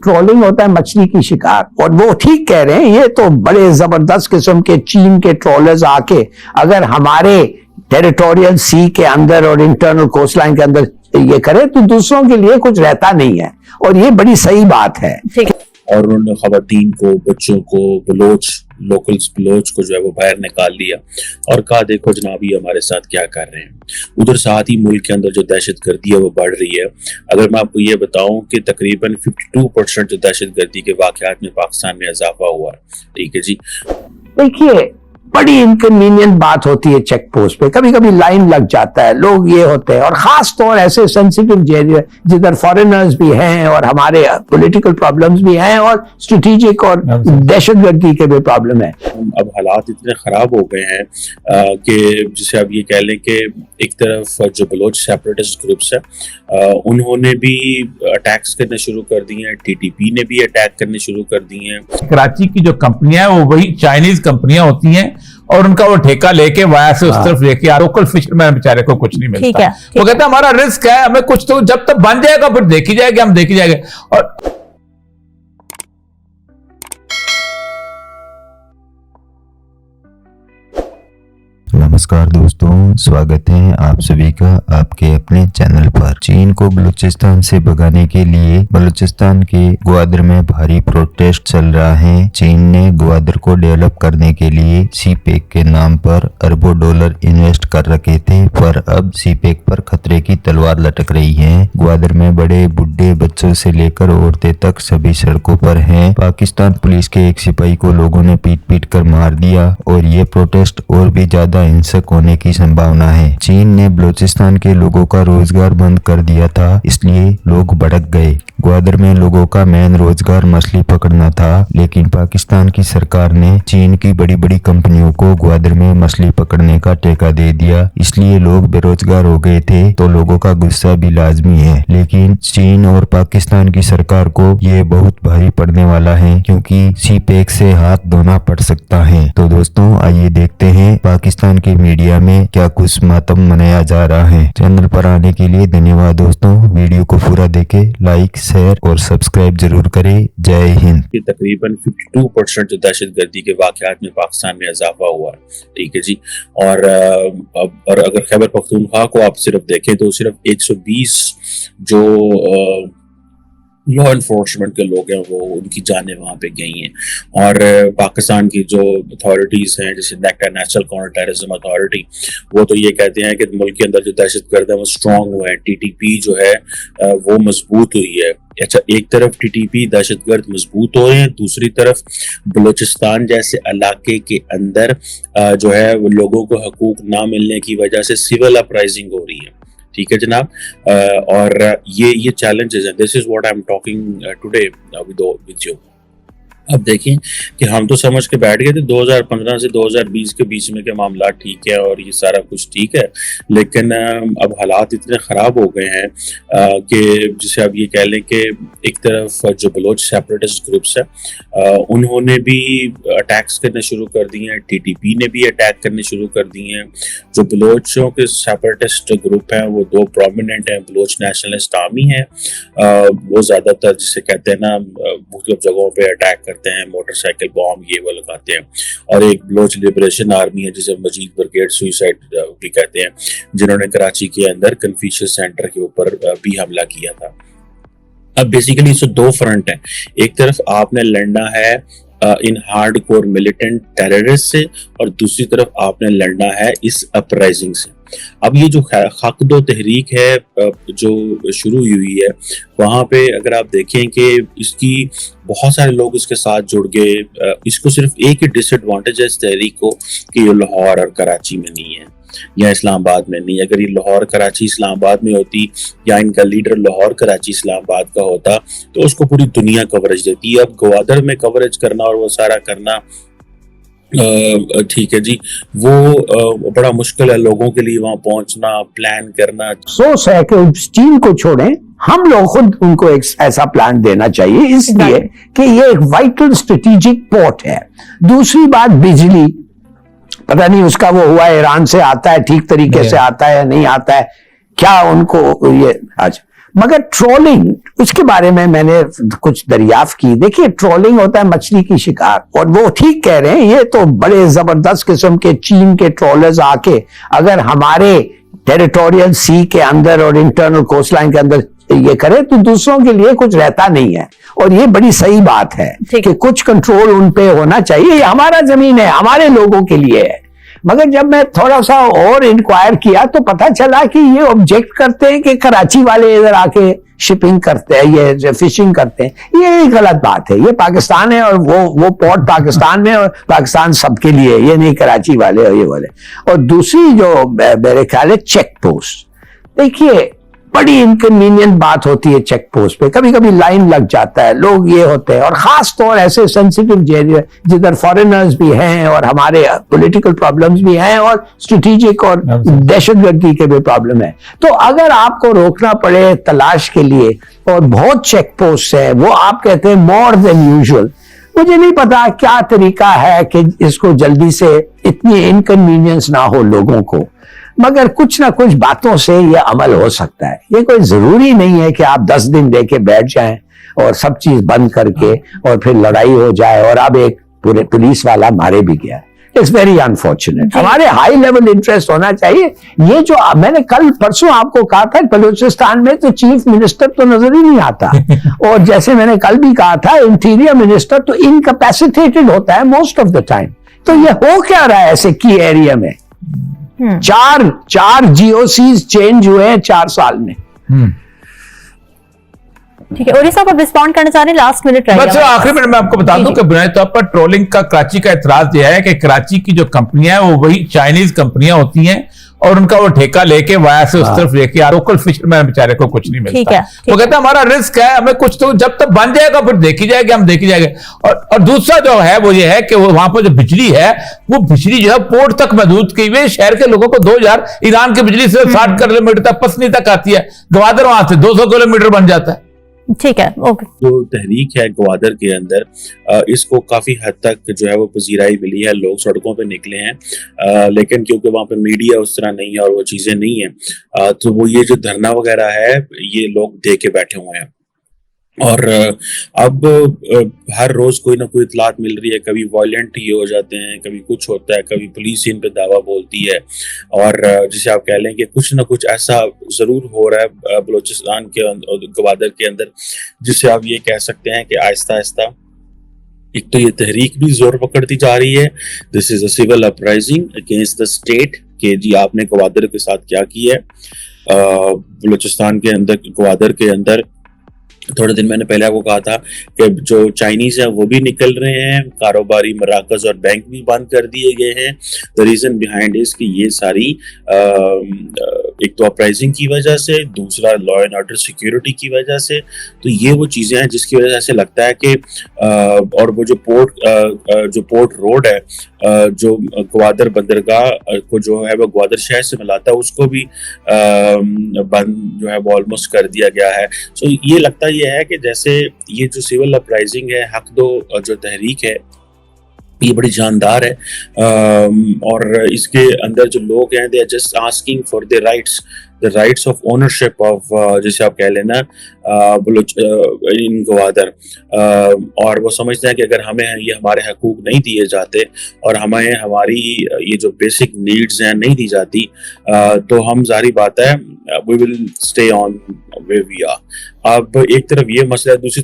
Trolling होता है मछली की शिकार। और वो ठीक कह रहे हैं, ये तो बड़े जबरदस्त किस्म के चीन के ट्रोलर्स आके अगर हमारे टेरिटोरियल सी के अंदर और इंटरनल कोस्ट लाइन के अंदर ये करे तो दूसरों के लिए कुछ रहता नहीं है, और ये बड़ी सही बात है। और उन्होंने खवातीन को, बच्चों को, बलोच लोकल्स बलोच को जो है वो बाहर निकाल लिया और कहा देखो जनाब ये हमारे साथ क्या कर रहे हैं। उधर साथ ही मुल्क के अंदर जो दहशतगर्दी है वो बढ़ रही है। अगर मैं आपको ये बताऊं कि तकरीबन 52% जो दहशतगर्दी के वाकयात में पाकिस्तान में इजाफा हुआ है। ठीक है जी, देखिए बड़ी इनकन्वीनियंट बात होती है चेक पोस्ट पे, कभी कभी लाइन लग जाता है, लोग ये होते हैं, और खास तौर ऐसे सेंसिटिव जिधर फॉरेनर्स भी हैं और हमारे पॉलिटिकल प्रॉब्लम्स भी हैं और स्ट्रेटेजिक और दहशतगर्दी के भी प्रॉब्लम है। अब हालात इतने खराब हो गए हैं कि जिसे आप ये कह लें कि एक तरफ जो बलोच सेपरेटिस्ट ग्रुप्स है उन्होंने भी अटैक्स करने शुरू कर दिए हैं, टीटीपी ने भी अटैक करने शुरू कर दिए हैं। कराची की जो कंपनियां हैं वो वही चाइनीज कंपनियां होती हैं और उनका वो ठेका लेके वाया से उस तरफ लेके आ, लोकल फिशरमैन बेचारे को कुछ नहीं मिलता। वो कहते हैं हमारा रिस्क है, हमें कुछ तो जब तक बन जाएगा फिर देखी जाएगी, हम देखी जाएंगे। और नमस्कार दोस्तों, स्वागत है आप सभी का आपके अपने चैनल पर। चीन को बलूचिस्तान से भगाने के लिए बलूचिस्तान के ग्वादर में भारी प्रोटेस्ट चल रहा है। चीन ने ग्वादर को डेवलप करने के लिए सीपेक के नाम पर अरबों डॉलर इन्वेस्ट कर रखे थे, पर अब सीपेक पर खतरे की तलवार लटक रही है। ग्वादर में बड़े बुढ़े बच्चों से लेकर औरतें तक सभी सड़कों पर हैं। पाकिस्तान पुलिस के एक सिपाही को लोगों ने पीट पीट कर मार दिया और ये प्रोटेस्ट और भी ज्यादा हिंसक होने की संभावना है। चीन ने बलूचिस्तान के लोगों का रोजगार बंद कर दिया था, इसलिए लोग भड़क गए। ग्वादर में लोगों का मेन रोजगार मछली पकड़ना था, लेकिन पाकिस्तान की सरकार ने चीन की बड़ी बड़ी कंपनियों को ग्वादर में मछली पकड़ने का ठेका दे दिया, इसलिए लोग बेरोजगार हो गए थे। तो लोगों का गुस्सा भी लाजमी है, लेकिन चीन और पाकिस्तान की सरकार को ये बहुत भारी पड़ने वाला है, क्योंकि सीपेक से हाथ धोना पड़ सकता है। तो दोस्तों आइए देखते हैं पाकिस्तान के मीडिया में क्या कुछ मातम मनाया जा रहा है। चैनल पर आने के लिए धन्यवाद दोस्तों। वीडियो को पूरा देखें, लाइक शेयर और सब्सक्राइब जरूर करें। जय हिंद। तकरीबन 52% जो दहशतगर्दी के वाकयात में पाकिस्तान में इजाफा हुआ है। ठीक है जी, और अगर खैबर पख्तूनख्वा को आप सिर्फ देखें तो सिर्फ 120 जो लॉ एनफोर्समेंट के लोग हैं वो उनकी जानें वहाँ पे गई हैं। और पाकिस्तान की जो अथॉरिटीज़ हैं जैसे NACTA national counter terrorism authority, वो तो ये कहते हैं कि मुल्क के अंदर जो दहशतगर्द है वो स्ट्रॉन्ग हुए हैं, टीटीपी जो है वो मजबूत हुई है। अच्छा, एक तरफ टीटीपी दहशतगर्द मजबूत हो रहे हैं, दूसरी तरफ बलूचिस्तान जैसे इलाके के अंदर जो है वो लोगों को हकूक ना मिलने की वजह से सिविल अपराइजिंग हो रही है। ठीक है जनाब, और ये चैलेंजेस हैं। This is what I am talking today with you. अब देखें कि हम तो समझ के बैठ गए थे 2015 से 2020 के बीच में के मामला ठीक है और ये सारा कुछ ठीक है, लेकिन अब हालात इतने ख़राब हो गए हैं कि जिसे आप ये कह लें कि एक तरफ जो बलोच सेपरेटिस्ट ग्रुप्स है उन्होंने भी अटैक्स करने शुरू कर दिए हैं, टीटीपी ने भी अटैक करने शुरू कर दिए हैं। जो बलोचों के सेपरेटिस्ट ग्रुप हैं वो दो प्रोमिनेंट हैं। बलोच नेशनलिस्ट आर्मी है, वो ज़्यादातर जिसे कहते हैं ना मुख्तलिफ जगहों पर अटैक करते हैं, मोटरसाइकिल बॉम्ब ये वो लगाते हैं। और एक बलोच लिबरेशन आर्मी है जिसे मजीद ब्रिगेड सुइसाइड भी कहते हैं, जिन्होंने कराची के अंदर कन्फ्यूशियस सेंटर के ऊपर भी हमला किया था। अब बेसिकली इससे दो फ्रंट हैं। एक तरफ आपने लड़ना है इन हार्डकोर मिलिटेंट टेररिस्ट से, और दूसरी तरफ आपने लड़ना है इस अपराइजिंग से। अब ये जो हक दो तहरीक है जो शुरू हुई है, वहाँ पे अगर आप देखें कि इसकी बहुत सारे लोग इसके साथ जुड़ गए। इसको सिर्फ एक ही डिसएडवांटेज है इस तहरीक को कि ये लाहौर और कराची में नहीं है या इस्लामाबाद में नहीं। अगर ये लाहौर कराची इस्लामाबाद में होती या इनका लीडर लाहौर कराची इस्लामाबाद का होता तो उसको पूरी दुनिया कवरेज देती। अब ग्वादर में कवरेज करना और वो सारा करना ठीक है जी, वो बड़ा मुश्किल है लोगों के लिए वहां पहुंचना, प्लान करना। अफसोस है कि चीन को छोड़ें, हम लोग खुद उनको एक ऐसा प्लान देना चाहिए, इसलिए कि ये एक वाइटल स्ट्रेटेजिक पोर्ट है। दूसरी बात, बिजली पता नहीं उसका वो हुआ ईरान से आता है, ठीक तरीके से आता है या नहीं आता है, क्या उनको ये आज मगर ट्रोलिंग, उसके बारे में मैंने कुछ दरियाफ्त की। देखिए, ट्रोलिंग होता है मछली की शिकार, और वो ठीक कह रहे हैं, ये तो बड़े जबरदस्त किस्म के चीन के ट्रोलर्स आके अगर हमारे टेरिटोरियल सी के अंदर और इंटरनल कोस्ट लाइन के अंदर ये करे तो दूसरों के लिए कुछ रहता नहीं है। और ये बड़ी सही बात है कि कुछ कंट्रोल उन पे होना चाहिए। ये हमारा जमीन है, हमारे लोगों के लिए है। मगर जब मैं थोड़ा सा और इंक्वायर किया तो पता चला कि ये ऑब्जेक्ट करते हैं कि कराची वाले इधर आके शिपिंग करते हैं, ये फिशिंग करते हैं। ये गलत बात है। ये पाकिस्तान है और वो पोर्ट पाकिस्तान में, और पाकिस्तान सबके लिए, ये नहीं कराची वाले और ये वाले। और दूसरी जो मेरे ख्याल है चेक पोस्ट, देखिए बड़ी इनकन्वीनियंट बात होती है चेक पोस्ट पे। कभी कभी लाइन लग जाता है, लोग ये होते हैं, और खास तौर ऐसे सेंसिटिव एरिया जिधर फॉरेनर्स भी हैं और हमारे पॉलिटिकल प्रॉब्लम्स भी हैं और स्ट्रेटेजिक और दहशतगर्दी के भी प्रॉब्लम है। तो अगर आपको रोकना पड़े तलाश के लिए और बहुत चेक पोस्ट है, वो आप कहते हैं मोर देन यूजुअल, मुझे नहीं पता क्या तरीका है कि इसको जल्दी से इतनी इनकन्वीनियंस ना हो लोगों को। मगर कुछ ना कुछ बातों से ये अमल हो सकता है। ये कोई जरूरी नहीं है कि आप 10 दिन दे के बैठ जाएं और सब चीज बंद करके और फिर लड़ाई हो जाए और अब एक पूरे पुलिस वाला मारे भी गया। It's very unfortunate. हमारे हाई लेवल इंटरेस्ट होना चाहिए। ये जो मैंने कल परसों आपको कहा था, बलूचिस्तान में तो चीफ मिनिस्टर तो नजर ही नहीं आता और जैसे मैंने कल भी कहा था, इंटीरियर मिनिस्टर तो इनकैपेसिटेटेड होता है मोस्ट ऑफ द टाइम। तो ये हो क्या रहा है ऐसे की एरिया में? चार जीओसीज चेंज हुए हैं 4 साल में। ठीक है, ओरिसा पर रिस्पॉन्ड करना चाह रहे हैं, लास्ट मिनट रह बस आखिरी मिनट में आपको बता दूं कि बुनियादी तौर पर ट्रोलिंग का कराची का एतराज यह है कि कराची की जो कंपनियां हैं वो वही चाइनीज कंपनियां होती हैं और उनका वो ठेका लेके वाया से उस तरफ लेके लोकल फिशरमैन बेचारे को कुछ नहीं मिलता। वो कहते हैं हमारा रिस्क है, हमें कुछ तो जब तक बन जाएगा फिर देखी जाएगी, हम देखी जाएंगे। और दूसरा जो है वो ये है कि वो वहां पर जो बिजली है वो बिजली जो है पोर्ट तक महदूद की हुई। शहर के लोगों को 2000 ईरान की बिजली से 60 किलोमीटर तक पसनी तक आती है, ग्वादर वहां से 200 किलोमीटर बन जाता है। ठीक है, ओके। जो तहरीक है ग्वादर के अंदर, इसको काफी हद तक जो है वो पजीराई मिली है, लोग सड़कों पे निकले हैं, लेकिन क्योंकि वहां पे मीडिया उस तरह नहीं है और वो चीजें नहीं है, तो वो ये जो धरना वगैरह है ये लोग दे के बैठे हुए हैं। और अब हर रोज कोई ना कोई इतलात मिल रही है, कभी वायलेंट ये हो जाते हैं, कभी कुछ होता है, कभी पुलिस इन पे दावा बोलती है, और जिसे आप कह लें कि कुछ ना कुछ ऐसा जरूर हो रहा है बलूचिस्तान के ग्वादर के अंदर, जिसे आप ये कह सकते हैं कि आहिस्ता आहिस्ता एक तो ये तहरीक भी जोर पकड़ती जा रही है। This is a civil uprising against the state कि जी आपने ग्वादर के साथ क्या किया है। बलूचिस्तान के अंदर, ग्वादर के अंदर थोड़े दिन मैंने पहले आपको कहा था कि जो चाइनीज हैं वो भी निकल रहे हैं, कारोबारी मराकज और बैंक भी बंद कर दिए गए हैं। द रीजन बिहाइंड इज कि ये सारी एक तो अपराइजिंग की वजह से, दूसरा लॉ एंड ऑर्डर सिक्योरिटी की वजह से। तो ये वो चीजें हैं जिसकी वजह से ऐसे लगता है कि और वो जो पोर्ट रोड है जो ग्वादर बंदरगाह को जो है वो ग्वादर शहर से मिलाता है, उसको भी बंद जो है वो ऑलमोस्ट कर दिया गया है। सो ये लगता ये है कि जैसे ये जो सिविल अपराइजिंग है, हक दो जो तहरीक है, ये बड़ी जानदार है, और इसके अंदर जो लोग हैं they are just asking for the rights of ownership of, जैसे आप कह लेना इन ग्वादर, और वो समझते हैं कि अगर हमें ये हमारे हकूक नहीं दिए जाते और हमें हमारी ये जो बेसिक नीड्स हैं नहीं दी जाती, तो हम जारी बात है we will stay on way we are. अब एक तरफ ये मसला है, दूसरी